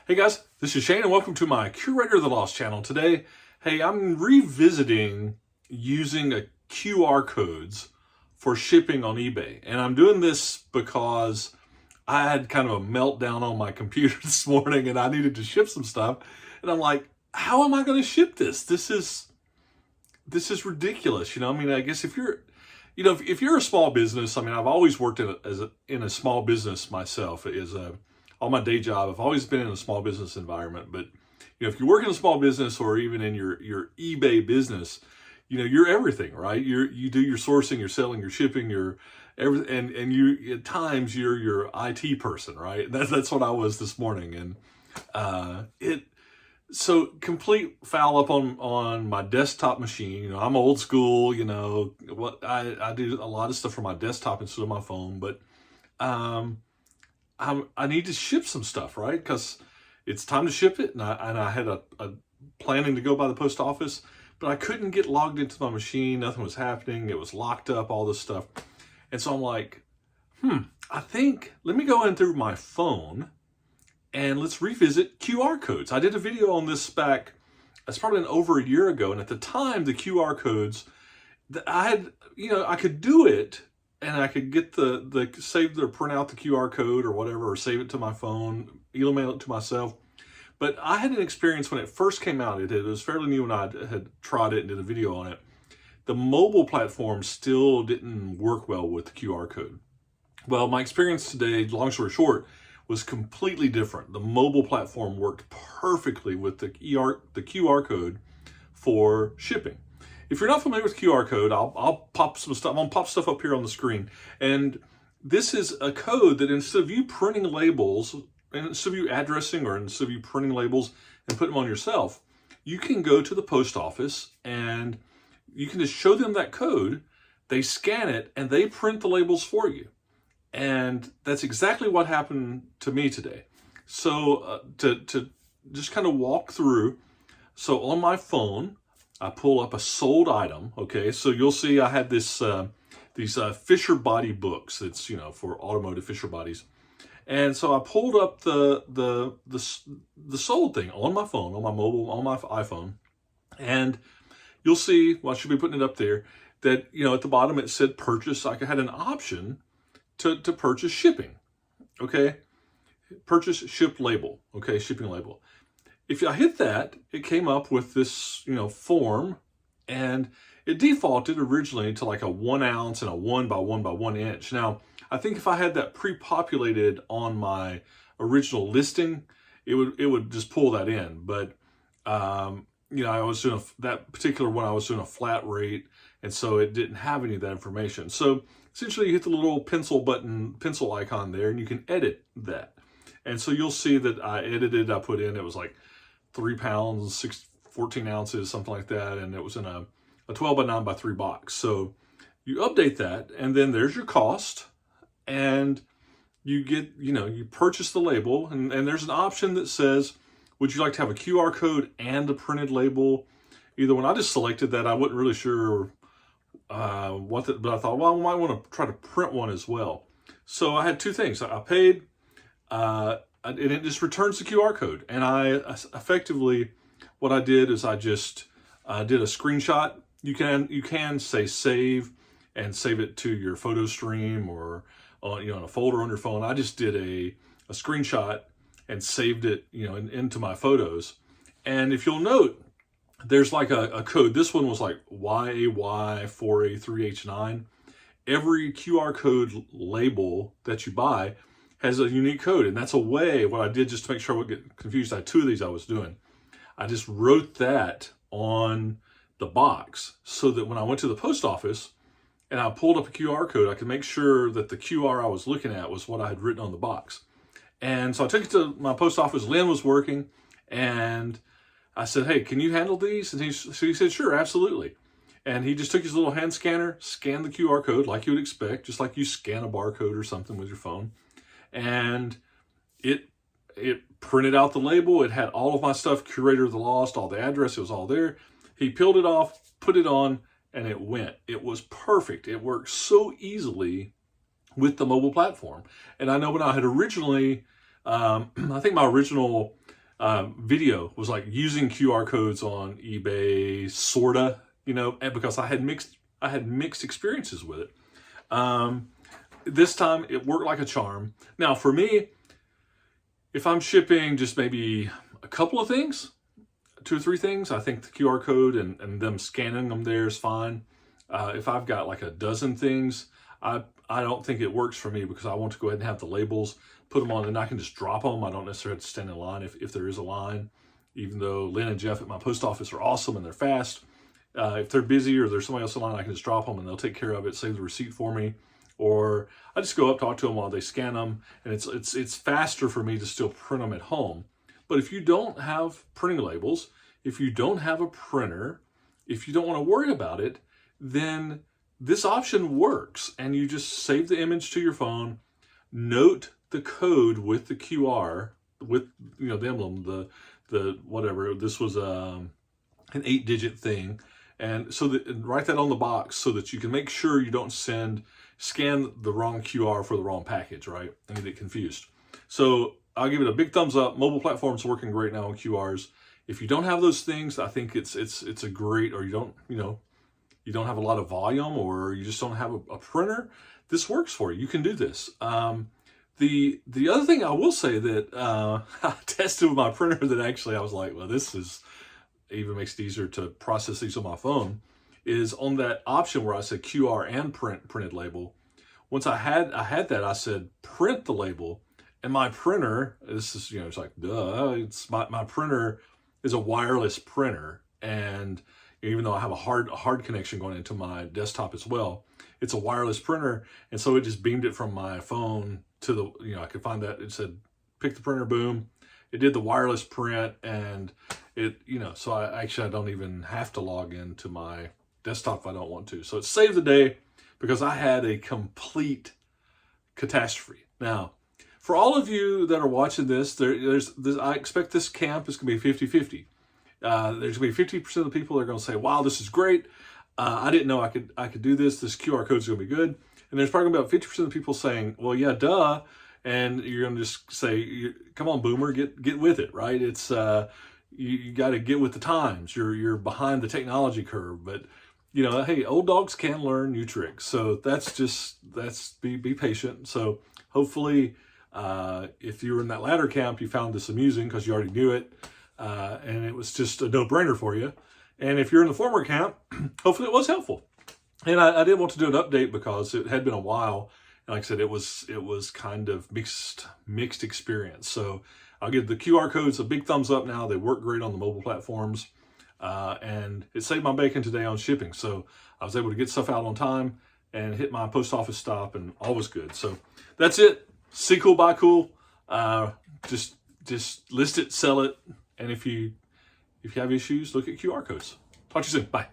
Hey guys, this is Shane and welcome to my Curator of the Lost channel. Today, hey, I'm revisiting using QR codes for shipping on eBay. And I'm doing this because I had kind of a meltdown on my computer this morning and I needed to ship some stuff. And I'm like, how am I going to ship this? This is ridiculous. I mean, I guess if you're a small business, I mean, I've always worked in a small business myself. On my day job, I've always been in a small business environment. But if you work in a small business or even in your eBay business, you're everything, right? You do your sourcing, your selling, your shipping, your everything, and you at times you're your IT person, right? That's what I was this morning, and so complete foul up on my desktop machine. I'm old school. What I do a lot of stuff from my desktop instead of my phone, but I need to ship some stuff, right? Because it's time to ship it, and I had a planning to go by the post office, but I couldn't get logged into my machine. Nothing was happening. It was locked up, all this stuff. And so I'm like, I think, let me go in through my phone and let's revisit QR codes. I did a video on this back, it's probably over a year ago. And at the time, the QR codes, I had, I could do it, and I could get save or print out the QR code or whatever, or save it to my phone, email it to myself. But I had an experience when it first came out. It was fairly new when I had tried it and did a video on it. The mobile platform still didn't work well with the QR code. Well, my experience today, long story short, was completely different. The mobile platform worked perfectly with the QR code for shipping. If you're not familiar with QR code, I'll pop some stuff. I'm gonna pop stuff up here on the screen. And this is a code that instead of you printing labels, and instead of you addressing or instead of you printing labels and putting them on yourself, you can go to the post office and you can just show them that code, they scan it, and they print the labels for you. And that's exactly what happened to me today. So to just kind of walk through, so on my phone, I pull up a sold item, okay? So you'll see I had these Fisher body books. It's, for automotive Fisher bodies. And so I pulled up the sold thing on my phone, on my mobile, on my iPhone. And you'll see, well, I should be putting it up there, that, at the bottom it said purchase. I had an option to purchase shipping, okay? Purchase shipped label, okay, shipping label. If I hit that, it came up with this, form, and it defaulted originally to like a 1 ounce and a 1 by 1 by 1 inch. Now, I think if I had that pre-populated on my original listing, it would just pull that in. But, I was doing that particular one, I was doing a flat rate, and so it didn't have any of that information. So essentially you hit the little pencil icon there, and you can edit that. And so you'll see that I edited, I put in, it was like 3 pounds, 14 ounces, something like that. And it was in a 12 by 9 by 3 box. So you update that, and then there's your cost, and you get, you purchase the label, and there's an option that says, would you like to have a QR code and a printed label? Either one. I just selected that. I wasn't really sure but I thought, well, I might want to try to print one as well. So I had two things. I paid, and it just returns the QR code. And I effectively, what I did is I just did a screenshot. You can say save and save it to your photo stream or in a folder on your phone. I just did a screenshot and saved it, into my photos. And if you'll note, there's like a code. This one was like YAY4A3H9. Every QR code label that you buy has a unique code. And that's a way, what I did just to make sure I wouldn't get confused, I had two of these I was doing. I just wrote that on the box so that when I went to the post office and I pulled up a QR code, I could make sure that the QR I was looking at was what I had written on the box. And so I took it to my post office. Lynn was working, and I said, hey, can you handle these? And he said, sure, absolutely. And he just took his little hand scanner, scanned the QR code like you would expect, just like you scan a barcode or something with your phone. And it printed out the label. It had all of my stuff, Curator of the Lost, all the address, it was all there. He peeled it off, put it on, and it went. It was perfect. It worked so easily with the mobile platform. And I know when I had originally, I think my original Video was like using QR codes on eBay, sorta, you know, and because I had mixed experiences with it. This time it worked like a charm. Now for me, if I'm shipping just maybe a couple of things, 2 or 3 things, I think the QR code and them scanning them there is fine. If I've got like a dozen things, I don't think it works for me because I want to go ahead and have the labels, put them on, and I can just drop them. I don't necessarily have to stand in line if there is a line, even though Lynn and Jeff at my post office are awesome and they're fast. If they're busy or there's somebody else in line, I can just drop them and they'll take care of it, save the receipt for me. Or I just go up, talk to them while they scan them, and it's faster for me to still print them at home. But if you don't have printing labels, if you don't have a printer, if you don't want to worry about it, then this option works, and you just save the image to your phone, note the code with the QR, with, you know, the emblem, the whatever. This was an 8-digit thing, and so and write that on the box so that you can make sure you don't scan the wrong QR for the wrong package, right, and get confused. So I'll give it a big thumbs up. Mobile platform's working great now on QRs. If you don't have those things, I think it's a great, or you don't have a lot of volume, or you just don't have a printer, this works for you. You can do this. The other thing I will say that I tested with my printer that actually I was like, well, this is even makes it easier to process these on my phone, is on that option where I said QR and printed label. Once I had that, I said print the label, and my printer, this is, you know, it's like, duh, it's my printer is a wireless printer, and even though I have a hard connection going into my desktop as well, it's a wireless printer, and so it just beamed it from my phone to the, you know, I could find that, it said pick the printer, boom, it did the wireless print, and it, you know, so I don't even have to log into my desktop if I don't want to. So it saved the day because I had a complete catastrophe. Now, for all of you that are watching this, I expect this camp is going to be 50-50. There's going to be 50% of the people that are going to say, wow, this is great. I didn't know I could do this. This QR code is going to be good. And there's probably about 50% of the people saying, well, yeah, duh. And you're going to just say, come on, boomer, get with it, right? It's you got to get with the times. You're behind the technology curve, but you know, hey, old dogs can learn new tricks. So that's be patient. So hopefully, if you were in that latter camp, you found this amusing because you already knew it, and it was just a no-brainer for you. And if you're in the former camp, hopefully it was helpful. And I did want to do an update because it had been a while. And like I said, it was kind of mixed experience. So I'll give the QR codes a big thumbs up now. They work great on the mobile platforms. And it saved my bacon today on shipping. So I was able to get stuff out on time and hit my post office stop, and all was good. So that's it. See cool, buy cool. Just list it, sell it. And if you have issues, look at QR codes. Talk to you soon. Bye.